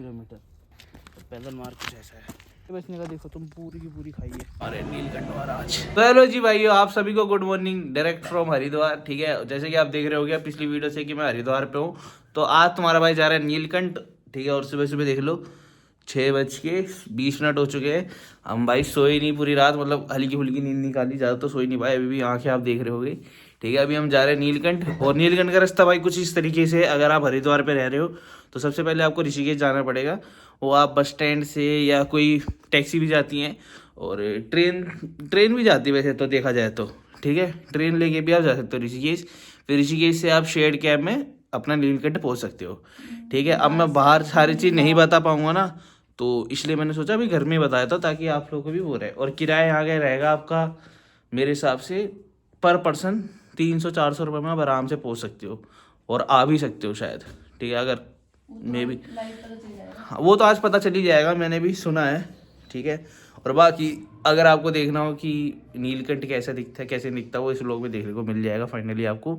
Kilometre. तो पैदल मार्ग कुछ ऐसा है। बचने का देखो तुम पूरी की पूरी खाइए। अरे नीलकंठ महाराज। तो हेलो जी भाइयों, आप सभी को good morning direct from Haridwar. ठीक है, जैसे कि आप देख रहे हो गया पिछली वीडियो से कि मैं हरिद्वार पे हूँ। तो आज तुम्हारा भाई जा रहा है नीलकंठ। ठीक है, और सुबह सुबह देख लो 6:20 हो चुके हैं। हम भाई सोए नहीं पूरी रात, मतलब हल्की फुल्की नींद निकाली, ज़्यादा तो सोई नहीं पाए। अभी भी आंखें आप देख रहे होगे। ठीक है, अभी हम जा रहे हैं नीलकंठ। और नीलकंठ का रास्ता भाई कुछ इस तरीके से, अगर आप हरिद्वार पे रह रहे हो तो सबसे पहले आपको ऋषिकेश जाना पड़ेगा। वो आप बस स्टैंड से या कोई टैक्सी भी जाती हैं, और ट्रेन भी जाती है वैसे तो देखा जाए तो। ठीक है, ट्रेन लेके भी आप जा सकते हो ऋषिकेश। फिर ऋषिकेश से आप शेयर्ड कैब में अपना नीलकंठ पहुंच सकते हो। ठीक है, अब मैं बाहर सारी चीज़ नहीं बता पाऊंगा ना, तो इसलिए मैंने सोचा अभी घर में बताया था ताकि आप लोगों को भी वो रहे। और किराया यहाँ का रहेगा आपका मेरे हिसाब से पर पर्सन 300-400 रुपये में आप आराम से पहुँच सकते हो, और आ भी सकते हो शायद। ठीक है, अगर मे भी, हाँ वो तो आज पता चल ही जाएगा, मैंने भी सुना है। ठीक है, और बाकी अगर आपको देखना हो कि नीलकंठ कैसा दिखता है कैसे दिखता है, वो इस व्लॉग में देखने को मिल जाएगा फाइनली आपको।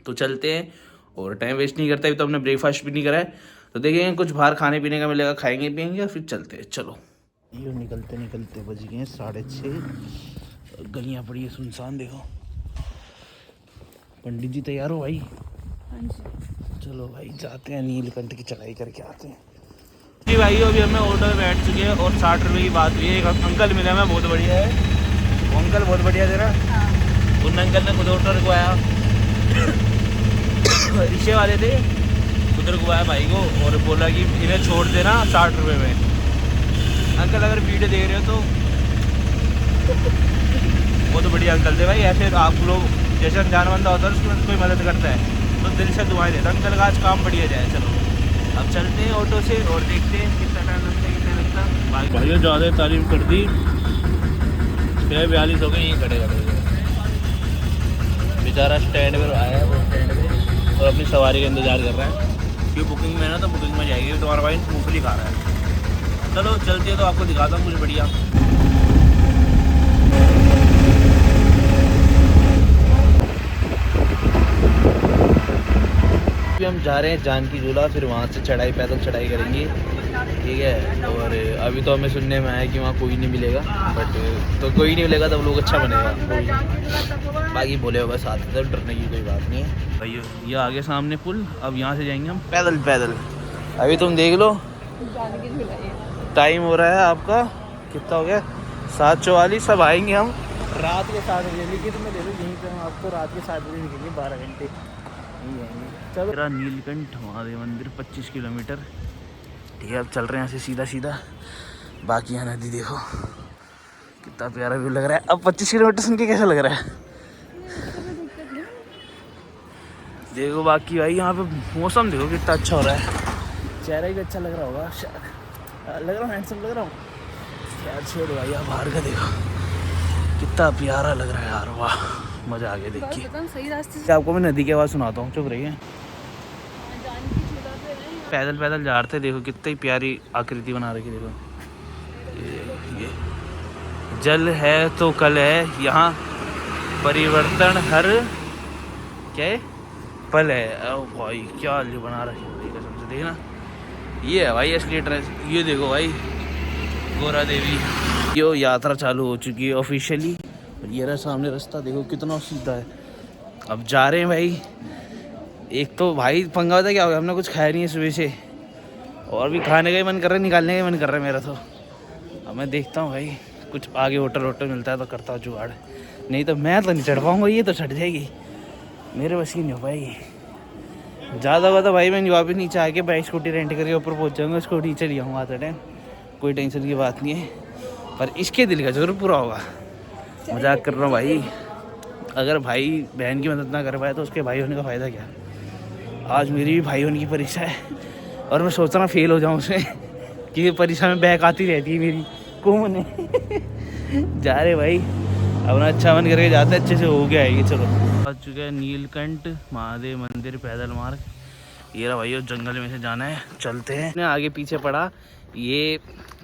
तो चलते हैं, और टाइम वेस्ट नहीं करता। अभी तो हमने ब्रेकफास्ट भी नहीं करा है, तो देखेंगे कुछ बाहर खाने पीने का मिलेगा, खाएंगे पियेंगे, या फिर चलते हैं। चलो यूँ निकलते निकलते बज गए 6:30। गलियाँ पड़ी है सुनसान, देखो। पंडित जी तैयार हो भाई? हाँ जी। चलो भाई जाते हैं, नीलकंठ की चढ़ाई करके आते हैं जी भाई। अभी हमें ऑटो में बैठ चुके हैं, और 60 रुपये की बात हुई है। एक अंकल मिला मैं, बहुत बढ़िया है वो अंकल, बहुत बढ़िया दे रहा। उन अंकल ने खुद ऑटो रुकवाया, रिक्शे वाले थे, खुद रुकवाया भाई को, और बोला कि इन्हें छोड़ देना 60 रुपये में। अंकल अगर वीडियो देख रहे हो तो बहुत बढ़िया अंकल थे भाई। ऐसे आप लोग जैसे अनजान बंदा होता है उसकी कोई मदद करता है तो दिल से दुआएं देता। अंकल का आज काम बढ़िया जाए। चलो अब चलते हैं ऑटो से और देखते हैं कितना टाइम लगता है, कितना लगता। भाइयों ज़्यादा तारीफ कर दी, 6:42 हो गए यहीं खड़े खड़े। बेचारा स्टैंड पर आया है, वो स्टैंड पे, और अपनी सवारी का इंतज़ार कर रहा है कि बुकिंग में ना, तो बुकिंग में जाएगी। तुम्हारा भाई मूँगफली खा रहा है। चलो चलते हैं, तो आपको दिखाता हूँ कुछ बढ़िया। अभी हम जा रहे हैं जानकी झूला, फिर वहाँ से चढ़ाई, पैदल चढ़ाई करेंगे। ठीक है, और अभी तो हमें सुनने में आया कि वहाँ कोई नहीं मिलेगा, बट तो कोई नहीं मिलेगा तब लोग अच्छा बनेगा। बाकी बोले हो बस आते, तो डरने की कोई बात नहीं है भाई। ये आगे सामने पुल, अब यहाँ से जाएंगे हम पैदल पैदल। अभी तुम देख लो टाइम हो रहा है आपका, कितना हो गया 7:44। अब आएंगे हम रात के 7 बजे, लेकिन तुम्हें ले लो यहीं पर हम आपको रात के 7 बजे निकलेंगे, 12 घंटे नहीं आएंगे। चलो, मेरा नीलकंठ महादेव मंदिर 25 किलोमीटर। ठीक है, अब चल रहे हैं ऐसे सीधा सीधा। बाकी यहाँ नदी देखो कितना प्यारा व्यू लग रहा है। अब 25 किलोमीटर सुन के कैसा लग रहा है देखो। बाकी भाई यहाँ पे मौसम देखो कितना अच्छा हो रहा है, चेहरा भी अच्छा लग रहा होगा शायद, लग रहा हूँ हैंडसम लग रहा हूँ यार। छोड़ भाई, यहाँ बाहर का देखो कितना प्यारा लग रहा है यार, वाह मज़ा आ गया देख के। सही रास्ते से आपको मैं नदी की आवाज़ सुनाता हूँ, चुप रहिए। पैदल पैदल जा रहे थे, देखो कितनी प्यारी आकृति बना रखी। देखो ये जल है तो कल है, यहाँ परिवर्तन हर क्या है पल है। ओ भाई क्या बना रखी है कसम से, देखना ये है भाई असली ड्रेस। ये देखो भाई गोरा देवी, यो यात्रा चालू हो चुकी है ऑफिशियली। ये रहा सामने रास्ता, देखो कितना सीधा है। अब जा रहे हैं भाई। एक तो भाई पंगा होता है क्या हो गया, हमने कुछ खाया नहीं है सुबह से, और भी खाने का ही मन कर रहा है, निकालने का ही मन कर रहा है मेरा तो। अब मैं देखता हूँ भाई कुछ आगे होटल मिलता है तो करता हूँ जुगाड़, नहीं तो मैं तो नहीं चढ़ पाऊँगा, ये तो चढ़ जाएगी, मेरे बस की नहीं हो पाएगी। ज़्यादा हुआ तो भाई मैं वापस नीचे आके बाइक स्कूटी रेंट करके ऊपर पहुँच जाऊँगा, स्कूटी चली आऊँगा आते टाइम, कोई टेंशन की बात नहीं है। पर इसके दिल का जरूर पूरा होगा। मजाक कर रहा हूँ भाई, अगर भाई बहन की मदद ना कर पाए तो उसके भाई होने का फ़ायदा क्या। आज मेरी भी भाई होने की परीक्षा है, और मैं सोच रहा फेल हो जाऊँ उसमें, क्योंकि परीक्षा में बैक आती रहती है मेरी कौन है। जा रहे भाई, अपना अच्छा मन करके जाते, अच्छे से हो गया आएगी। चलो आ चुके हैं नीलकंठ महादेव मंदिर पैदल मार्ग। ये रहा भाई, उस जंगल में से जाना है, चलते हैं। आगे पीछे पड़ा, ये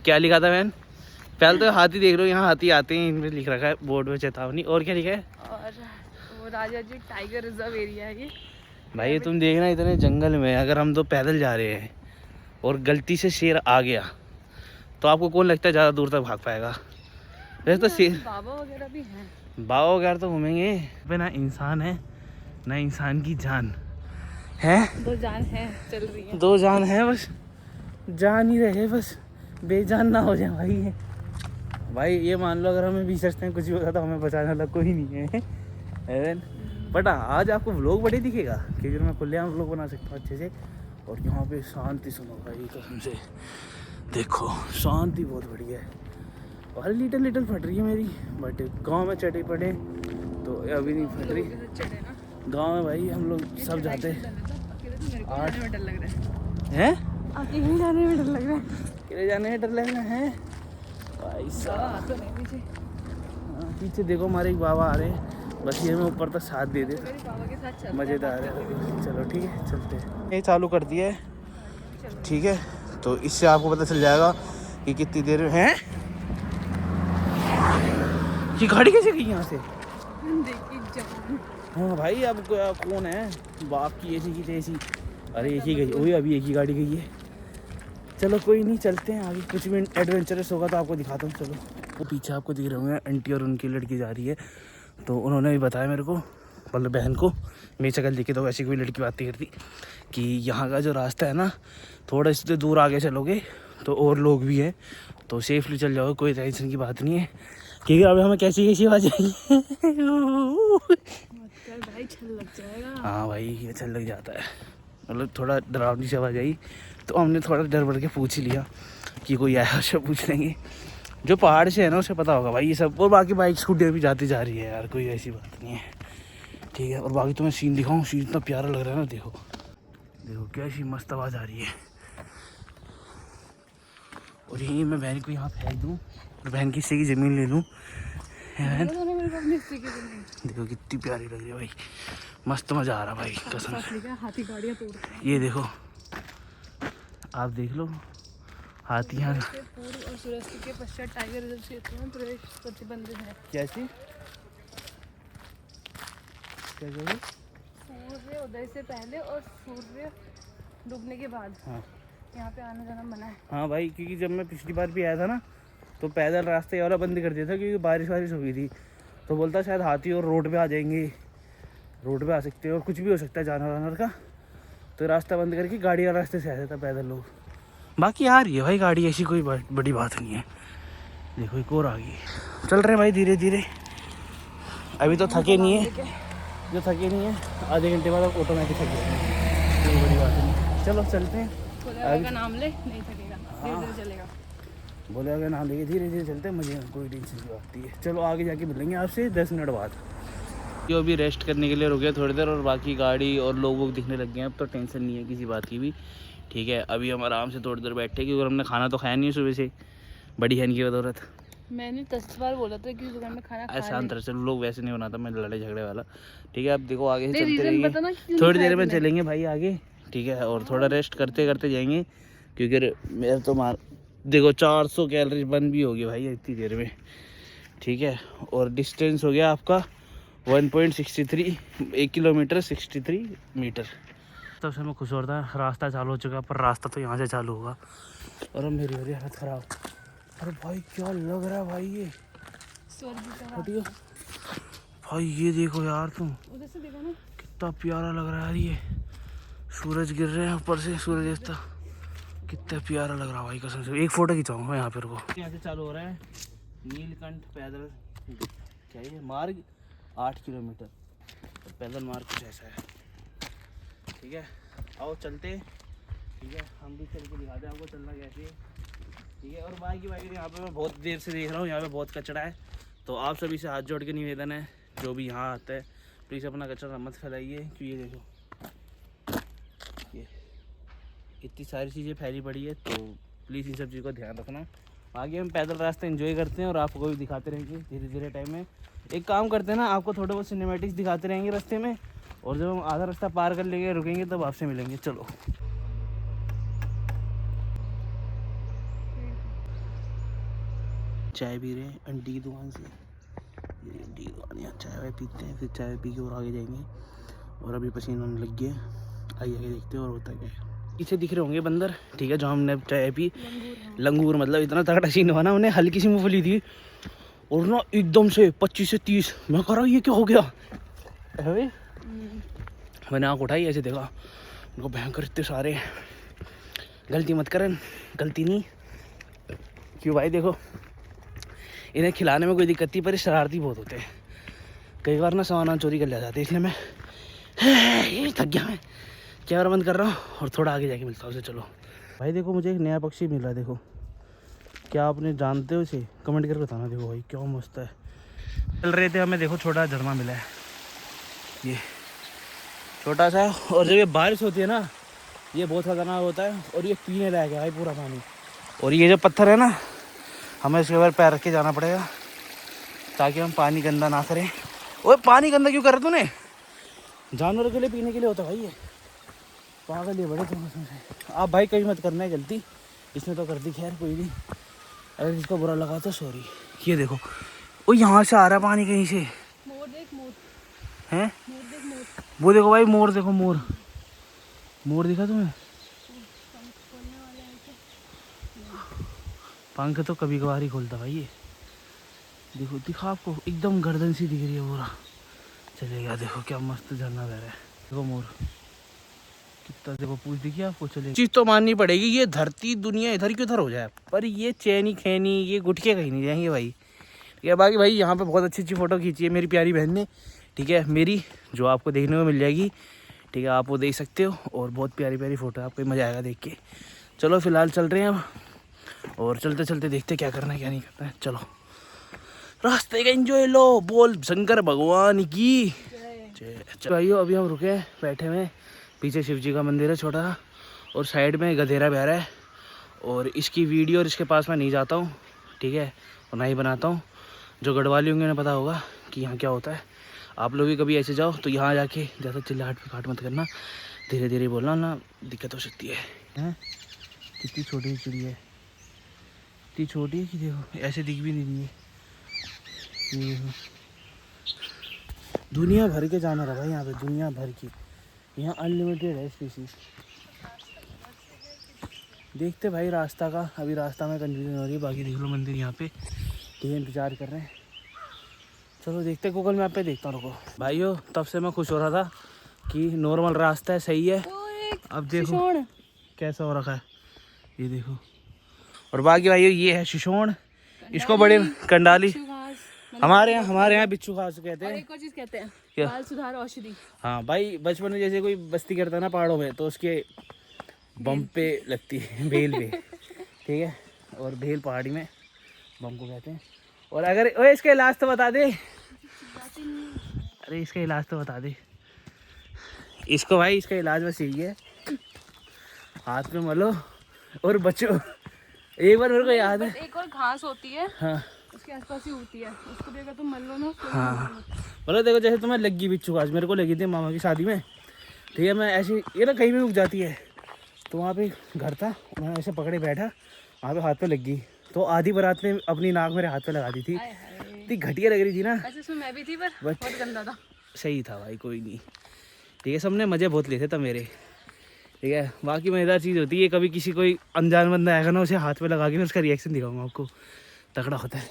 क्या लिखा था मैंने पहले तो हाथी देख लो, यहाँ हाथी आते हैं, इनमें लिख रखा है बोर्ड में चेतावनी। और क्या लिखा है? और वो राजा जी टाइगर रिजर्व एरिया है ये भाई तुम देखना इतने जंगल में, अगर हम तो पैदल जा रहे हैं और गलती से शेर आ गया तो आपको कौन लगता है ज़्यादा दूर तक भाग पाएगा? वैसे तो शेर बाबा वगैरह भी हैं। बाबा वगैरह तो घूमेंगे पे, ना इंसान है ना इंसान की जान है। दो जान है चल रही है। दो जान है, बस जान ही रहे, बस बेजान ना हो जाए भाई। भाई ये मान लो अगर हमें 20 में कुछ भी होता तो हमें बचाने वाला कोई नहीं है। बट आज आपको व्लॉग बड़े दिखेगा क्योंकि मैं खुलेआम व्लॉग बना सकता हूँ अच्छे से। और यहाँ पे शांति सुनो भाई कसम से, देखो शांति बहुत बढ़िया है। और लिटल फट रही है मेरी, बट गांव में चढ़े पड़े तो अभी नहीं फट रही। गांव में भाई हम लोग सब जाते हैं। डर लग रहा हैं? अकेले जाने में डर लग रहा है। अकेले जाने में डर लग रहा है भाई साहब। तो नहीं पीछे। हाँ, पीछे देखो हमारे एक बाबा आ रहे हैं, बस ये हमें ऊपर तक साथ दे दे मेरे बाबा के साथ चल। मज़ेदार है। चलो ठीक है चलते हैं। ये चालू कर दिया है, ठीक है, तो इससे आपको पता चल जाएगा कि कितनी देर में है। ये गाड़ी कैसे गई यहाँ से? हाँ भाई अब कौन है बाप की ऐसी की तैसी। अरे एक ही गई, वही अभी एक ही गाड़ी गई है। चलो कोई नहीं चलते हैं आगे, कुछ भी एडवेंचरस होगा तो आपको दिखाता हूँ। चलो वो पीछे आपको दिख रहे होंगे आंटी और उनकी लड़की जा रही है, तो उन्होंने भी बताया मेरे को, मतलब बहन को, मेरी शक्ल दिखी तो वैसी कोई लड़की बात नहीं करती, कि यहाँ का जो रास्ता है ना थोड़ा इससे दूर आगे चलोगे तो और लोग भी हैं तो सेफली चल जाओगे, कोई टेंशन की बात नहीं है। क्योंकि अभी हमें कैसी आवाज़ आएगी। भाई छल लग जाएगा। हाँ भाई ये छल लग जाता है, मतलब थोड़ा डरावनी सी आवाज़ आई तो हमने थोड़ा डर बढ़ के पूछ ही लिया कि कोई आया उससे पूछ लेंगे। जो पहाड़ से है ना उसे पता होगा भाई ये सब। और बाकी बाइक स्कूटी भी जाती जा रही है यार, कोई ऐसी बात नहीं है, ठीक है। और बाकी तो मैं सीन दिखाऊँ, सीन इतना प्यारा लग रहा है ना, देखो देखो कैसी मस्त आवाज़ आ रही है। और यही मैं बहन को यहाँ फेंक दूँ और बहन की हिस्से की ज़मीन ले लूँ। देखो कितनी प्यारी लग रही है भाई, मस्त मज़ा आ रहा भाई कसम से। हाथी गाड़ियाँ तोड़ते हैं। ये देखो आप देख लो हाथियाँ। पूर्व और सूर्यास्त के पश्चात टाइगर रिजर्व क्षेत्र में प्रवेश प्रतिबंधित है। कैसी क्या कहोगे? सूर्य उदय से पहले और सूर्य डूबने के बाद हाँ यहाँ पे आना जाना मना है। हाँ भाई, क्योंकि जब मैं पिछली बार भी आया था ना तो पैदल रास्ते वाला बंद कर दिया था क्योंकि बारिश हो गई थी, तो बोलता शायद हाथी और रोड पे आ जाएंगे, रोड पे आ सकते हैं और कुछ भी हो सकता है जानवर वानवर का, तो रास्ता बंद करके गाड़ी वाले रास्ते से आ जाता पैदल लोग। बाकी आ रही है भाई गाड़ी, ऐसी कोई बड़ी बात नहीं है। देखो एक और आ गई, चल रहे हैं भाई धीरे धीरे, अभी तो थके नहीं है, जो थके नहीं है आधे घंटे बाद ऑटोमेटिक थक जाएंगे, कोई बड़ी बात नहीं। चलो चलते हैं। का नाम ले, नहीं थकेगा, धीरे चलेगा। बोले अगर नाम लेके धीरे धीरे चलते हैं, मुझे कोई टेंशन की बात नहीं है। चलो आगे जाके मिलेंगे आपसे 10 मिनट बाद। जो भी रेस्ट करने के लिए रुके थोड़ी देर, और बाकी गाड़ी और लोग दिखने लग गए हैं, अब तो टेंशन नहीं है किसी बात की भी, ठीक है। अभी हम आराम से थोड़ी देर बैठे क्योंकि हमने खाना तो खाया नहीं है सुबह से, बड़ी बहन की बदौलत। मैंने 10 बार बोला था कि दुकान में खाना खा शांत रहे, लोग वैसे नहीं बनाता मैं लड़ाई झगड़े वाला, ठीक है। अब देखो आगे से चलते रीजन रहेंगे, बताना कि थोड़ी देर में चलेंगे भाई आगे, ठीक है। और थोड़ा रेस्ट करते करते जाएंगे क्योंकि मेरे तो देखो 400 कैलोरी बर्न भी हो गई भाई इतनी देर में, ठीक है। और डिस्टेंस हो गया आपका 1.63, 1 किलोमीटर 63 मीटर। तब से मैं खुश हो रहा था, रास्ता चालू हो चुका, पर रास्ता तो यहाँ से चालू होगा। और अब मेरी हो रही हालत ख़राब। अरे भाई क्या लग रहा है भाई ये स्वर्ग भाई, ये देखो यार तुम, उधर से देखो ना कितना प्यारा लग रहा है। ये सूरज गिर रहे हैं ऊपर से, सूरज देखता कितना प्यारा लग रहा है भाई कसम से। एक फ़ोटो खिंचाऊंगा यहाँ पर को। यहाँ से चालू हो रहा है नीलकंठ पैदल, क्या ये मार्ग 8 किलोमीटर, और पैदल मार्ग कुछ ऐसा है, ठीक है। आओ चलते, ठीक है, हम भी चल के दिखाते हैं आपको चलना कैसे है, ठीक है। और बाकी यहाँ पे मैं बहुत देर से देख रहा हूँ, यहाँ पे बहुत कचरा है, तो आप सभी से हाथ जोड़ के निवेदन है जो भी यहाँ आता है प्लीज़ अपना कचरा मत फैलाइए, क्योंकि ये देखो ये इतनी सारी चीज़ें फैली पड़ी है, तो प्लीज़ इन सब चीज़ का ध्यान रखना। आगे हम पैदल रास्ते एंजॉय करते हैं और आपको भी दिखाते रहेंगे धीरे धीरे टाइम में। एक काम करते हैं ना, आपको थोड़े बहुत सिनेमैटिक्स दिखाते रहेंगे रास्ते में, और जब हम आधा रास्ता पार कर लेंगे रुकेंगे तब आपसे मिलेंगे। चलो चाय पी रहे हैं आंटी की दुकान से, ये आंटी की दुकान, यहाँ चाय वाय पीते हैं, फिर चाय पी के और आगे जाएंगे। और अभी पसीना आने लग गया, आइए आगे देखते हैं और होता क्या है। पीछे दिख रहे होंगे बंदर, ठीक है, जो हमने चाय पी। लंगूर मतलब इतना तगड़ा सीन हुआ ना, उन्हें हल्की सी मूंगफली दी और ना एकदम से 25 से 30। मैं कह रहा हूँ ये क्या हो गया। मैंने आँख उठाई, ऐसे देखा, उनको भयंकर इतने सारे। गलती मत करन, गलती नहीं क्यों भाई। देखो इन्हें खिलाने में कोई दिक्कत नहीं, पर शरारती बहुत होते हैं। कई बार ना सामान चोरी कर ले जाते हैं, इसलिए मैं ये थक गया। मैं कैमरा बंद कर रहा हूँ और थोड़ा आगे जाके मिलता हूँ उसे। चलो भाई देखो मुझे एक नया पक्षी मिल रहा है। देखो क्या आपने जानते हो इसे, कमेंट करके बताना। देखो भाई क्या मस्त है। चल रहे थे हमें, देखो छोटा झरना मिला है, ये छोटा सा। और जब ये बारिश होती है ना, ये बहुत खतरनाक होता है और ये पीने लायक है भाई पूरा पानी। और ये जो पत्थर है ना, हमें इसके ऊपर पैर रख के जाना पड़ेगा ताकि हम पानी गंदा ना करें। ओए पानी गंदा क्यों कर रहा तूने? जानवरों के लिए पीने के लिए होता है भाई ये। पागल ये बड़े तुम से। आप भाई कभी मत करना है गलती, इसने तो कर दी, खैर कोई नहीं। अगर इसको बुरा लगा तो सॉरी। ये देखो वो यहाँ से आ रहा है पानी कहीं से। मोर देख, मोर हैं? मोर देख, मोर। वो देखो भाई मोर, देखो मोर। मोर दिखा तुम्हें? खोलने वाला है क्या? पंख तो कभी कभार ही खोलता भाई ये। देखो दिखा आपको, एकदम गर्दन सी दिख रही है पूरा। चलेगा, देखो क्या मस्त झरना बह रहा है। देखो मोर कितना, देखो पूछ दिखी आपको। चले चीज तो माननी पड़ेगी, ये धरती दुनिया इधर की उधर हो जाए, पर ये चैनी खैनी ये गुटके कहीं नहीं जाएंगे भाई। ठीक है बाकी भाई यहाँ पे बहुत अच्छी अच्छी फ़ोटो खींची है मेरी प्यारी बहन ने, ठीक है, मेरी, जो आपको देखने को मिल जाएगी। ठीक है आप वो देख सकते हो, और बहुत प्यारी प्यारी फ़ोटो है, आपको मज़ा आएगा देख के। चलो फिलहाल चल रहे हैं अब, और चलते चलते देखते क्या करना है क्या नहीं करना है। चलो रास्ते का एंजॉय लो, बोल शंकर भगवान की जय। भाइयों अभी हम रुके हैं, बैठे हुए, पीछे शिव जी का मंदिर है छोटा सा, और साइड में गधेरा बह रहा है। और इसकी वीडियो और इसके पास मैं नहीं जाता हूँ, ठीक है, और ना ही बनाता हूँ। जो गढ़वाली होंगे उन्हें पता होगा कि यहाँ क्या होता है। आप लोग भी कभी ऐसे जाओ तो यहाँ जाके ज़्यादा चिल्लाहट पे काट मत करना, धीरे धीरे बोलना, ना दिक्कत हो सकती है। हैं कितनी छोटी चिड़िया है, इतनी छोटी है कि देखो ऐसे दिख भी नहीं रही है। ये देखो दुनिया भर के जानवर है भाई यहाँ पे, दुनिया भर की। यहाँ अनलिमिटेड है स्पीसीज। देखते भाई रास्ता का, अभी रास्ता में कंफ्यूजन हो रही है। बाकी देख लो मंदिर यहाँ पे, ठीक है, इंतजार कर रहे हैं। चलो देखते, गूगल मैप पे देखता हूँ, रुको भाइयों। तब से मैं खुश हो रहा था कि नॉर्मल रास्ता है, सही है। अब देखो कैसा हो रखा है, ये देखो। और बाकी भाइयों ये है शिशोण, इसको बड़े कंडाली, हमारे यहाँ बिच्छू घास कहते हैं। और एक और चीज कहते हैं, क्या? बाल सुधार औषधि। हाँ भाई बचपन में जैसे कोई बस्ती करता है ना पहाड़ों में, तो उसके बम पे लगती है, बेल पे, ठीक है। और बेल पहाड़ी में बम को कहते हैं। और अगर ओए इसका इलाज तो बता दे, अरे इसका इलाज तो बता दे इसको भाई। इसका इलाज बस यही है, हाथ में मलो और बचो। एक बार मेरे को याद है, एक और घास होती है, हाँ उसके आसपास ही होती है, उसको भी अगर तुम मल लो ना। हाँ मतलब देखो जैसे तुम्हें लगी बिच्छू घास, मेरे को लगी थी मामा की शादी में, ठीक है। मैं ऐसे ये ना कहीं भी उग जाती है, तो वहाँ पे घर था, मैं ऐसे पकड़े बैठा, वहाँ पे हाथ पे लग गई, तो आधी बारात ने अपनी नाक मेरे हाथ पे लगा दी थी। इतनी घटिया लग रही थी ना। ऐसे उसमें मैं भी थी, पर बहुत गंदा था। सही था भाई, कोई नहीं, ठीक है। सबने मज़े बहुत लेते तब मेरे, ठीक है। बाकी मज़ेदार चीज़ होती है, कभी किसी कोई अनजान बंदा आएगा ना, उसे हाथ पे लगा के मैं उसका रिएक्शन दिखाऊंगा आपको, तगड़ा होता है।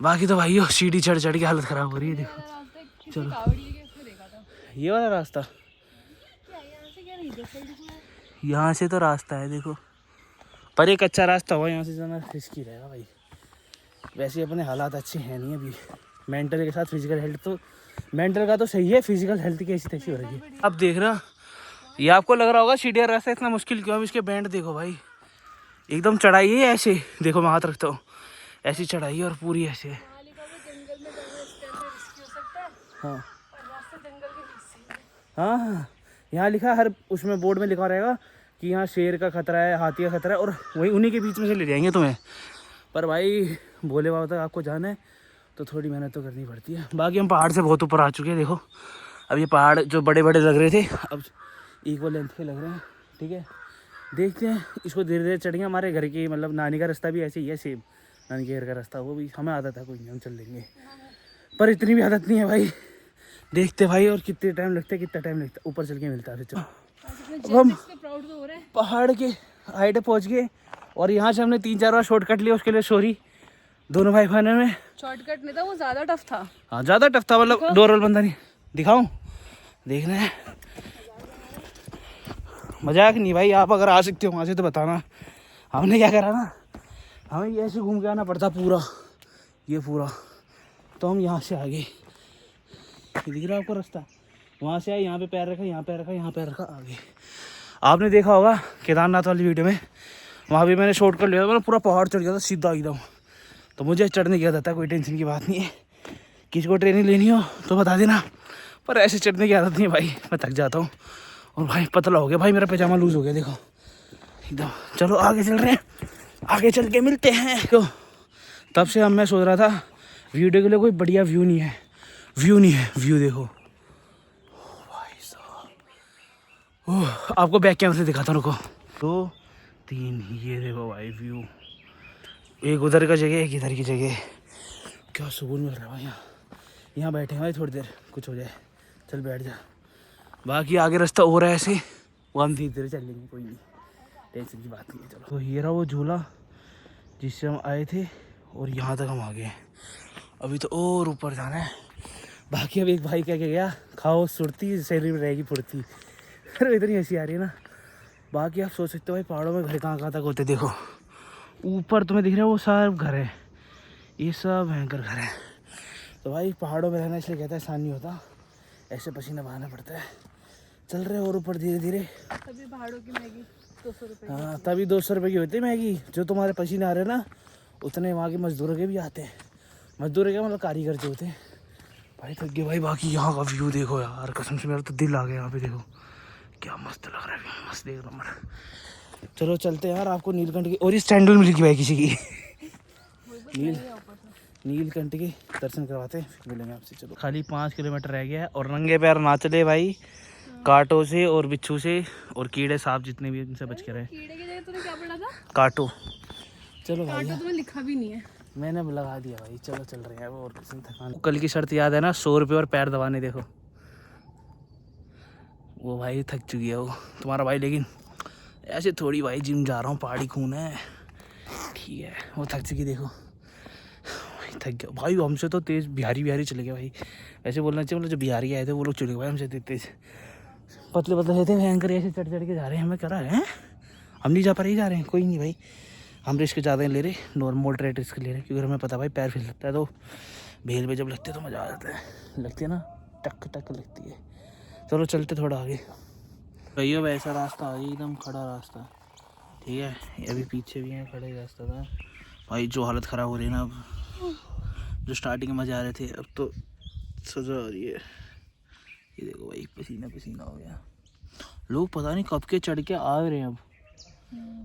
बाकी तो भाई सीढ़ी चढ़ चढ़ के हालत ख़राब हो रही है, देखो। चलो ये वाला रास्ता, यहाँ से तो रास्ता है देखो, पर एक अच्छा रास्ता हुआ, यहाँ से जाना रिस्की रहेगा भाई। वैसे अपने हालात अच्छे हैं नहीं अभी, मेंटल के साथ फिजिकल हेल्थ तो, मेंटल का तो सही है, फिजिकल हेल्थ की ऐसी तैसी हो रही है। अब देख रहा, ये आपको लग रहा होगा सीढ़िया रास्ता इतना मुश्किल क्यों है। इसके बैंड देखो भाई, एकदम चढ़ाई है ऐसे, देखो मैं हाथ रखता हूँ, ऐसी चढ़ाई है और पूरी ऐसे। हाँ हाँ हाँ, यहाँ लिखा हर उसमें बोर्ड में लिखा रहेगा कि यहाँ शेर का खतरा है, हाथी का खतरा है, और वही उन्हीं के बीच में से ले जाएंगे तुम्हें। पर भाई भोले बाबा तक आपको जाना है तो थोड़ी मेहनत तो करनी पड़ती है। बाकी हम पहाड़ से बहुत ऊपर आ चुके हैं, देखो। अब ये पहाड़ जो बड़े बड़े लग रहे थे, अब इक्वल लेंथ के लग रहे हैं, ठीक है। देखते हैं इसको धीरे धीरे चढ़ेंगे। हमारे घर की मतलब नानी का रास्ता भी ऐसे ही है, सेम नानी के घर का रास्ता, वो भी हमें आदत है, कोई नहीं हम चल लेंगे, पर इतनी भी आदत नहीं है भाई। देखते भाई और कितने टाइम लगता है, कितना टाइम लगता है, ऊपर चल के मिलता है। चलो अब हम प्राउड तो हो रहा है। पहाड़ के हाइट पहुंच गए और यहाँ से हमने 3-4 बार शॉर्टकट लिया, उसके लिए सॉरी दोनों भाई बहनों में। शॉर्टकट नहीं था वो, ज़्यादा टफ था। हाँ ज़्यादा टफ था, मतलब नॉर्मल बंदा नहीं। दिखाऊं? देखना है, मजाक नहीं भाई, आप अगर आ सकते हो वहाँ से तो बताना। हमने क्या करा ना, हमें ये ऐसे घूम के आना पड़ता पूरा, ये पूरा, तो हम यहाँ से आ गए। दिख रहा है आपको रास्ता? वहाँ से आए, यहाँ पे पैर रखा, यहाँ पैर रखा, यहाँ पैर रखा, आगे। आपने देखा होगा केदारनाथ वाली वीडियो में, वहाँ भी मैंने शॉर्टकट लिया था, मतलब पूरा पहाड़ चढ़ गया था सीधा एकदम। तो मुझे चढ़ने की आदत है, कोई टेंशन की बात नहीं है। किसी को ट्रेनिंग लेनी हो तो बता देना, पर ऐसे चढ़ने की आदत नहीं है भाई, मैं थक जाता हूँ। और भाई पतला हो गया भाई, मेरा पैजामा लूज़ हो गया देखो एकदम। चलो आगे चल रहे हैं, आगे चल के मिलते हैं। तो तब से मैं सोच रहा था वीडियो के लिए कोई बढ़िया व्यू नहीं है, व्यू देखो भाई साहब। आपको बैक कैमरे से दिखाता हूँ, रुको। 2 3 ये देखो भाई व्यू, एक उधर का जगह, एक इधर की जगह। क्या सुकून मिल रहा है भाई यहाँ बैठे हैं भाई, थोड़ी देर कुछ हो जाए। चल बैठ जा, बाकी आगे रास्ता हो रहा है ऐसे, वो हम धीरे धीरे चल लेंगे, कोई नहीं, टेंशन की बात नहीं है। चलो, तो ये रहा वो झूला जिससे हम आए थे और यहाँ तक हम आ गए। अभी तो और ऊपर जाना है। बाकी अब एक भाई क्या गया, खाओ सुरती शरीर में रहेगी फुर्ती। अरे इतनी हंसी आ रही है ना। बाकी आप सोच सकते हो भाई पहाड़ों में घर कहाँ कहाँ तक होते। देखो ऊपर तुम्हें दिख रहा है वो सब घर है, ये सब भयंकर घर है। तो भाई पहाड़ों में रहना इसलिए कहता है आसान नहीं होता, ऐसे पसीना बहाना पड़ता है। चल रहे और ऊपर धीरे धीरे। तभी पहाड़ों की मैगी 200 रुपये। हाँ तभी 200 रुपये की होती है मैगी। जो तुम्हारे पसीने आ रहे हैं ना, उतने वहाँ के मजदूरों के भी आते हैं। मजदूर क्या, मतलब कारीगर जो होते हैं। भाई थक गए भाई। बाकी यहाँ का व्यू देखो यार, कसम से मेरा तो दिल आ गया यहाँ पे। देखो क्या मस्त लग रहा है, मस्त देख नंबर। चलो चलते हैं यार, आपको नीलकंठ की और ये सैंडल मिल गई भाई किसी की, नीलकंठ के दर्शन करवाते हैं, फिर मिलेंगे आपसे। चलो खाली 5 किलोमीटर रह गया है और नंगे पैर ना चले भाई, कांटों से और बिच्छू से और कीड़े सांप जितने भी, इनसे बच के रहे। कीड़े की जगह तूने क्या पढ़ा था? काटो। चलो भाई, कांटो तुम्हें लिखा भी नहीं है। मैंने लगा दिया भाई। चलो चल रहे हैं अब, और किसी थकान। कल की शर्त याद है ना, 100 रुपये और पैर दबाने। देखो वो भाई थक चुकी है वो तुम्हारा भाई, लेकिन ऐसे थोड़ी भाई, जिम जा रहा हूँ, पहाड़ी खून है, ठीक है। वो थक चुकी, देखो भाई थक गया भाई। हमसे तो तेज़ बिहारी चले गए भाई, ऐसे बोलना चाहिए। मतलब जो बिहारी आए थे वो लोग चले गए भाई हमसे तेज़। पतले रहते हैं भयंकर, ऐसे चढ़ के जा रहे हैं। हमें करा है, हम नहीं जा पा रहे, जा रहे हैं। कोई नहीं भाई, हम रिस्क ज़्यादा नहीं ले रहे, नॉर्मल ट्रेड रिस्क ले रहे हैं, क्योंकि हमें पता भाई पैर फिसल सकता है। तो भेल में जब लगते हैं तो मज़ा आ जाता है, लगते हैं ना, टक टक लगती है। चलो चलते थोड़ा आगे। भैया वैसा रास्ता आ गया, एकदम खड़ा रास्ता, ठीक है। ये अभी पीछे भी है खड़े रास्ता था भाई। जो हालत ख़राब हो रही है ना अब, जो स्टार्टिंग में मज़ा आ रहे थे, अब तो सजा आ रही है। ये देखो भाई, पसीना पसीना हो गया। लोग पता नहीं कब के चढ़ के आ रहे हैं अब।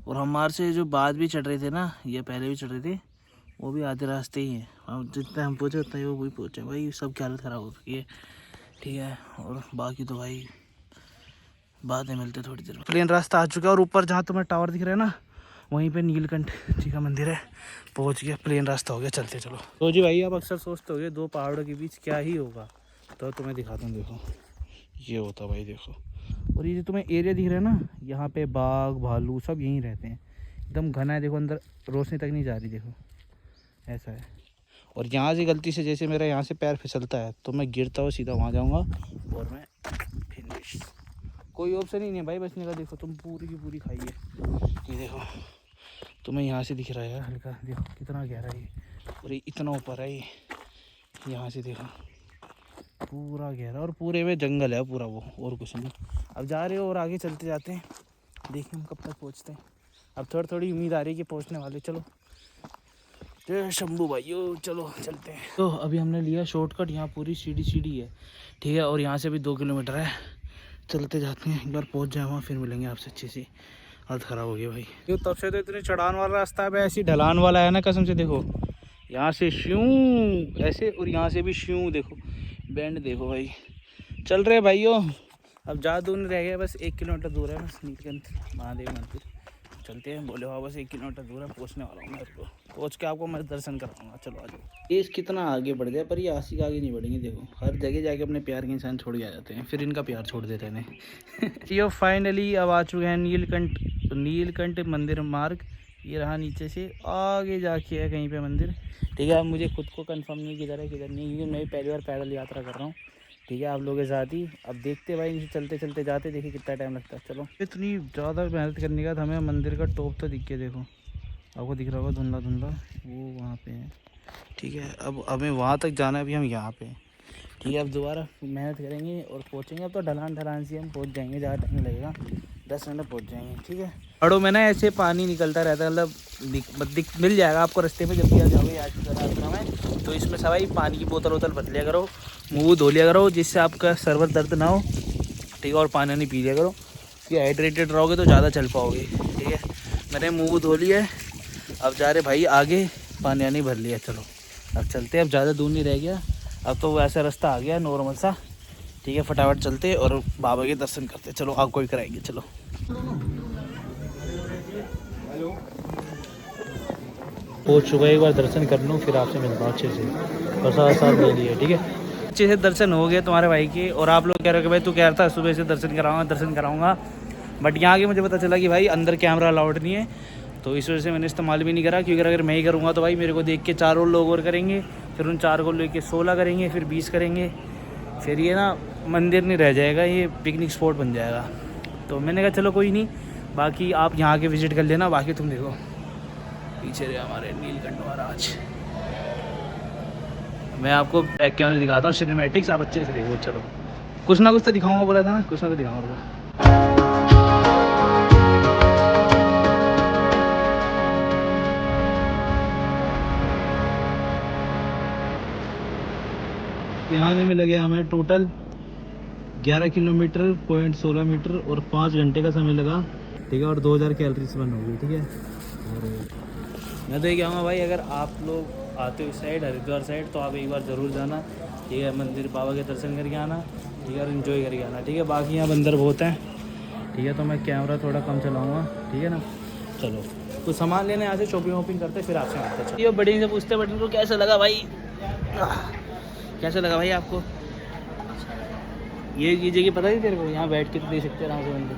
और हमारे से जो बाद भी चढ़ रहे थे ना, ये पहले भी चढ़ रहे थे, वो भी आधे रास्ते ही हैं। अब जितना हम पहुँचे उतना ही वो भी पहुँचे भाई। सब की हालत ख़राब हो रही है, ठीक है। और बाकी तो भाई बाद में मिलते थोड़ी देर में। प्लेन रास्ता आ चुका है और ऊपर जहाँ तुम्हें टावर दिख रहा है ना, वहीं पे नीलकंठ जी का मंदिर है। पहुँच गया, प्लेन रास्ता हो गया, चलते चलो। तो जी भाई, आप अक्सर सोचते होगे 2 पहाड़ों के बीच क्या ही होगा, तो तुम्हें दिखाता हूँ। देखो ये होता भाई, देखो। और ये जो तुम्हें एरिया दिख रहा है ना, यहाँ पे बाघ भालू सब यहीं रहते हैं। एकदम घना है, देखो अंदर रोशनी तक नहीं जा रही, देखो ऐसा है। और यहाँ से गलती से, जैसे मेरा यहाँ से पैर फिसलता है तो मैं गिरता हुआ सीधा वहाँ जाऊँगा और मैं फिनिश। कोई ऑप्शन ही नहीं है भाई बचने का। देखो तुम पूरी की पूरी खाइए, ये देखो तुम्हें यहाँ से दिख रहा है हल्का, देखो कितना गहरा है ये, और ये इतना ऊपर है ये। यहाँ से देखो पूरा गहरा, और पूरे में जंगल है पूरा वो, और कुछ नहीं। अब जा रहे हो और आगे चलते जाते हैं, देखिए हम कब तक पहुँचते हैं। अब थोड़ी थोड़ी उम्मीद आ रही है कि पहुँचने वाले। चलो जय शंभू भाइयों, चलो चलते हैं। तो अभी हमने लिया शॉर्टकट, यहाँ पूरी सीढ़ी है, ठीक है। और यहाँ से भी 2 किलोमीटर है, चलते जाते हैं। एक बार पहुँच जाए वहाँ, फिर मिलेंगे आपसे। अच्छी सी हालत ख़राब हो गई भाई, क्यों तब से तो इतनी चढ़ान वाला रास्ता है, ऐसी ढलान वाला है ना, कसम से। देखो यहाँ से श्यूं ऐसे, और यहाँ से भी श्यूं, देखो बैंड देखो भाई। चल रहे भाइयों, अब ज़्यादा दूर नहीं रह गया, बस 1 किलोमीटर दूर है बस, नीलकंठ महादेव मंदिर। चलते हैं। बोले बाबा से 1 किलोमीटर दूर है, पहुँचने वाला हूँ। मेरे को पहुँच के आपको मैं दर्शन कराऊंगा। चलो आ जाओ। ये कितना आगे बढ़ गया, पर ये आशिक आगे नहीं बढ़ेंगे। देखो हर जगह जाके अपने प्यार के इंसान छोड़ के आ जाते हैं, फिर इनका प्यार छोड़ देते हैं। ये फाइनली अब आ चुके हैं नीलकंठ मंदिर मार्ग। ये रहा नीचे से आगे जाके है कहीं पे मंदिर। ठीक है, अब मुझे खुद को कंफर्म नहीं किधर है किधर नहीं, क्योंकि मैं भी पहली बार पैदल यात्रा कर रहा हूँ। ठीक है, आप लोगों के साथ ही। अब देखते भाई, इनसे चलते चलते जाते, देखिए कितना टाइम लगता है। चलो, इतनी ज़्यादा मेहनत करने के बाद हमें मंदिर का टॉप तो दिख के, देखो आपको दिख रहा होगा धुंधला धुंधला, वो वहाँ पे है। ठीक है, अब हमें वहाँ तक जाना है, अभी हम यहाँ पे हैं। ठीक है, अब दोबारा मेहनत करेंगे और पहुँचेंगे। अब तो ढलान से हम पहुँच जाएंगे, ज़्यादा टाइम लगेगा, 10 मिनट में पहुँच जाएंगे। ठीक है, पहाड़ों में ना ऐसे पानी निकलता रहता है, मतलब मिल जाएगा आपको रास्ते में जब भी आ जाओगे आज की रास्ता में। तो इसमें सवाई पानी की बोतल भर लिया करो, मुँह धो लिया करो, जिससे आपका सर्वर दर्द ना हो। ठीक है, और पानी नहीं पी लिया करो, कि हाइड्रेटेड रहोगे तो ज़्यादा चल पाओगे। ठीक है, मैंने मुँह धो लिया है, अब जा रहे भाई आगे, पानी नहीं भर लिया। चलो अब चलते हैं, अब ज़्यादा दूर नहीं रह गया, अब तो वैसा रास्ता आ गया नॉर्मल सा। ठीक है, फटाफट चलते और बाबा के दर्शन करते। चलो आपको भी कराएंगे। चलो हो चुका है, एक बार दर्शन कर लूँ फिर आपसे मिलता हूँ अच्छे से। प्रसाद साथ ले लिए। ठीक है, अच्छे से दर्शन हो गए तुम्हारे भाई के। और आप लोग कह रहे हो कि भाई तू कह रहा था सुबह से दर्शन कराऊंगा, बट यहाँ के मुझे पता चला कि भाई अंदर कैमरा अलाउड नहीं है, तो इस वजह से मैंने इस्तेमाल भी नहीं करा। क्योंकि अगर मैं ही करूँगा तो भाई मेरे को देख के 4 और लोग और करेंगे, फिर उन 4 को लेके 16 करेंगे, फिर 20 करेंगे, फिर ये ना मंदिर नहीं रह जाएगा, ये पिकनिक स्पॉट बन जाएगा। तो मैंने कहा चलो कोई नहीं, बाकी आप यहाँ के विज़िट कर लेना। बाकी तुम देखो पीछे रहे हमारे नीलकंठ महाराज। मैं आपको बैक कैमरे दिखाता हूँ, सिनेमैटिक्स आप अच्छे से देखो। चलो कुछ ना कुछ तो दिखाऊंगा, बोला था ना, कुछ ना कुछ दिखाऊंगा। यहाँ में लगे हमें टोटल 11 किलोमीटर 16 मीटर और 5 घंटे का समय लगा। ठीक है, और 2000 कैलोरीज बर्न हो गई। ठीक है, और मैं तो ये कहूँगा भाई, अगर आप लोग आते हो इस साइड हरिद्वार साइड, तो आप एक बार ज़रूर जाना। ठीक है, मंदिर बाबा के दर्शन करके आना। ठीक है, और इन्जॉय करके आना। ठीक है, बाकी यहाँ बंदर बहुत हैं। ठीक है, तो मैं कैमरा थोड़ा कम चलाऊँगा। ठीक है ना, चलो तो सामान लेने यहाँ से शॉपिंग वॉपिंग करते फिर आपसे मिलते हैं। ये बड़ी से पूछते बटन को कैसा लगा भाई, कैसा लगा भाई आपको? ये जगह पता ही तेरे को, यहाँ बैठ के तो देख सकते हैं आराम से मंदिर।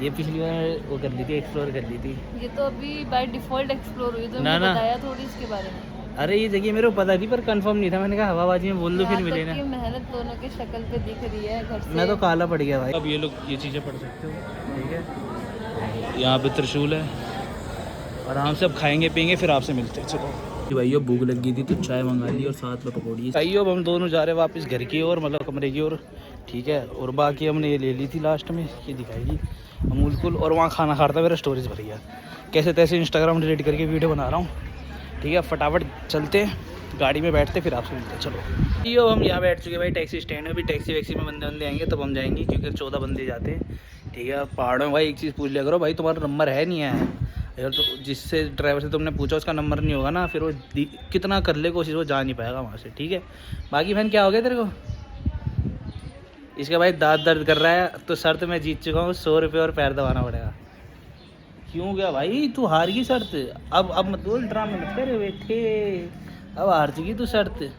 ये पिछली बार वो कर ली थी, एक्सप्लोर कर ली थी। ये तो अभी बाय डिफ़ॉल्ट एक्सप्लोर हुई, तो मैंने बताया थोड़ी इसके बारे में। अरे ये जगह मेरे को पता थी पर कंफर्म नहीं था, मैंने कहा हवाबाजी में बोल दो फिर मिले ना। मेहनत दोनों की शक्ल पे दिख रही है घर से। मैं तो काला पड़ गया भाई। अब ये लोग ये चीज़ें पढ़ सकते हो। ठीक है, यहाँ पे त्रिशूल है, आराम से अब खाएंगे पियेंगे फिर आपसे मिलते हैं। चलो भाई, भूख लग गई थी तो चाय मंगा ली और साथ में पकौड़ी। भाई अब हम दोनों जा रहे हैं वापस घर की ओर, मतलब कमरे की ओर। ठीक है, और बाकी हमने ये ले ली थी लास्ट में, ये दिखाएगी अमूल कूल, और वहाँ खाना खा रहा था, मेरा स्टोरेज भर गया। कैसे तैसे इंस्टाग्राम डिलीट करके वीडियो बना रहा हूँ। ठीक है, फटाफट चलते हैं, गाड़ी में बैठते फिर आपसे मिलते हैं। चलो ये हम यहाँ बैठ चुके भाई टैक्सी स्टैंड में। अभी टैक्सी वैक्सी में बंदे आएंगे तब हम जाएंगे, क्योंकि 14 बंदे जाते हैं। ठीक है, पहाड़ों में भाई एक चीज़ पूछ लिया करो भाई, तुम्हारा नंबर है नहीं है, अगर तो जिससे ड्राइवर से तुमने पूछा उसका नंबर नहीं होगा ना, फिर वो कितना कर ले कोशिश वो जा नहीं पाएगा वहाँ से। ठीक है, बाकी बहन क्या हो गया तेरे को? इसका भाई दांत दर्द कर रहा है, तो शर्त मैं जीत चुका हूँ, 100 रुपये और पैर दबाना पड़ेगा। क्यों गया भाई, तू हार गई शर्त। अब मत बोल, ड्रामा मत कर बैठे, अब हार चुकी तू शर्त।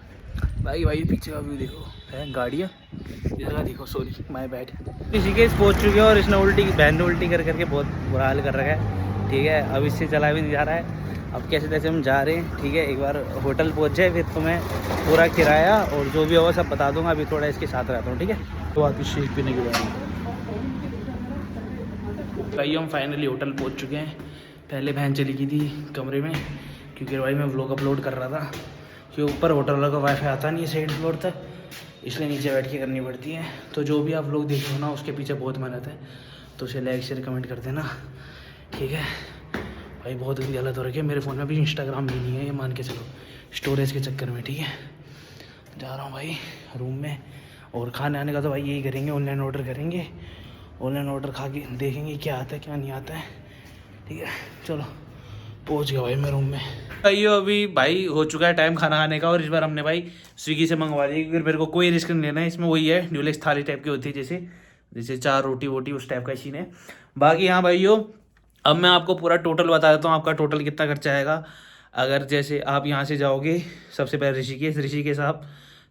भाई पीछे का व्यू देखो, है गाड़ियाँ इधर देखो, सॉरी माय बैड। इसी के पहुँच चुके हैं और इसने बहन ने उल्टी कर करके बहुत बुरा हाल कर रखा है। ठीक है, अब इससे चला भी नहीं जा रहा है। अब कैसे तैसे हम जा रहे हैं। ठीक है, एक बार होटल पहुँच जाए फिर तुम्हें पूरा किराया और जो भी होगा सब बता दूंगा। अभी थोड़ा इसके साथ रहता हूँ। ठीक है, तो आके शेक पीने के बाद भाई हम फाइनली होटल पहुँच चुके हैं। पहले बहन चली गई थी कमरे में, क्योंकि भाई मैं व्लॉग अपलोड कर रहा था, क्योंकि ऊपर होटल वाला का वाईफाई आता नहीं है सेकंड फ्लोर तक, इसलिए नीचे बैठ के करनी पड़ती है। तो जो भी आप लोग देख रहे हो ना, उसके पीछे बहुत मेहनत है, तो उसे लाइक शेयर कमेंट कर देना। ठीक है भाई, बहुत गंदी हालत हो रही है। मेरे फ़ोन में भी इंस्टाग्राम भी नहीं है, ये मान के चलो, स्टोरेज के चक्कर में। ठीक है, जा रहा हूँ भाई रूम में, और खाने आने का तो भाई यही करेंगे, ऑनलाइन ऑर्डर करेंगे। ऑनलाइन ऑर्डर खा के देखेंगे क्या आता है क्या नहीं आता है। ठीक है, चलो पहुँच गया भाई मैं रूम में। भाई अभी भाई हो चुका है टाइम खाना खाने का, और इस बार हमने भाई स्विगी से मंगवा लिया, क्योंकि मेरे को कोई रिस्क नहीं लेना है इसमें। वही है ड्यूलेक्स थाली टाइप की होती है, जैसे जैसे 4 रोटी वोटी उस टाइप का सीन है। बाकी हाँ भाइयों, अब मैं आपको पूरा टोटल बता देता हूँ आपका टोटल कितना खर्चा आएगा। अगर जैसे आप यहाँ से जाओगे सबसे पहले ऋषिकेश आप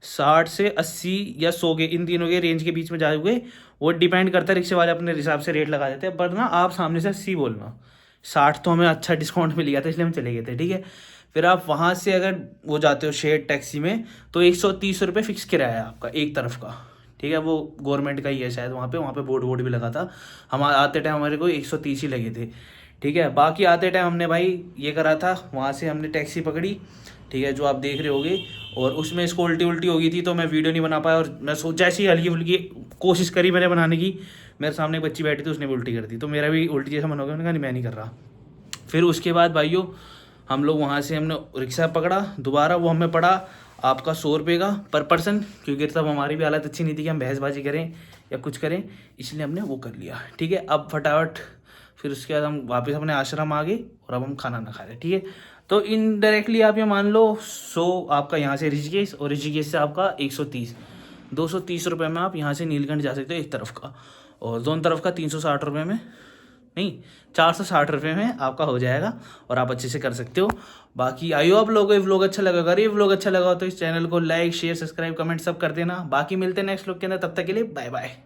60 से 80 या 100 के इन तीनों के रेंज के बीच में जाओगे। वो डिपेंड करता है, रिक्शे वाले अपने हिसाब से रेट लगा देते हैं, पर ना आप सामने से 80 बोलना। 60 तो हमें अच्छा डिस्काउंट मिल गया था इसलिए हम चले गए थे, ठीक है। फिर आप वहाँ से अगर वो जाते हो शेयर्ड टैक्सी में तो 130 रुपये फिक्स किराया है आपका एक तरफ का, ठीक है। वो गवर्नमेंट का ही है शायद, वहाँ पे बोर्ड भी लगा था। हम आते टाइम हमारे को 130 ही लगे थे, ठीक है। बाकी आते टाइम हमने भाई ये करा था, वहाँ से हमने टैक्सी पकड़ी, ठीक है, जो आप देख रहे होगे। और उसमें इसको उल्टी हो गई थी तो मैं वीडियो नहीं बना पाया। और मैं सोचा ऐसी हल्की फुल्की कोशिश करी मैंने बनाने की, मेरे सामने एक बच्ची बैठी थी उसने भी उल्टी कर दी, तो मेरा भी उल्टी जैसा मन हो गया। मैंने कहा नहीं मैं नहीं कर रहा। फिर उसके बाद भाइयों हम लोग वहाँ से हमने रिक्शा पकड़ा दोबारा, वो हमें पड़ा आपका 100 रुपये का पर पर्सन, क्योंकि तब हमारी भी हालत अच्छी नहीं थी कि हम बहसबाजी करें या कुछ करें, इसलिए हमने वो कर लिया, ठीक है। अब फटाफट फिर उसके बाद हम वापस अपने आश्रम आ गए और अब हम खाना ना खा रहे, ठीक है। तो इनडायरेक्टली आप ये मान लो 100 आपका यहाँ से ऋषिकेश, और ऋषिकेश से आपका 130, 230 रुपये में आप यहाँ से नीलकंठ जा सकते हो एक तरफ का, और दोनों तरफ का 360 रुपये में, नहीं 460 रुपये में आपका हो जाएगा और आप अच्छे से कर सकते हो। बाकी आइयो आप लोगों को ये व्लॉग अच्छा लगा, अगर ये व्लॉग अच्छा लगा तो इस चैनल को लाइक शेयर सब्सक्राइब कमेंट सब कर देना। बाकी मिलते हैं नेक्स्ट व्लॉग के अंदर, तब तक के लिए बाय बाय।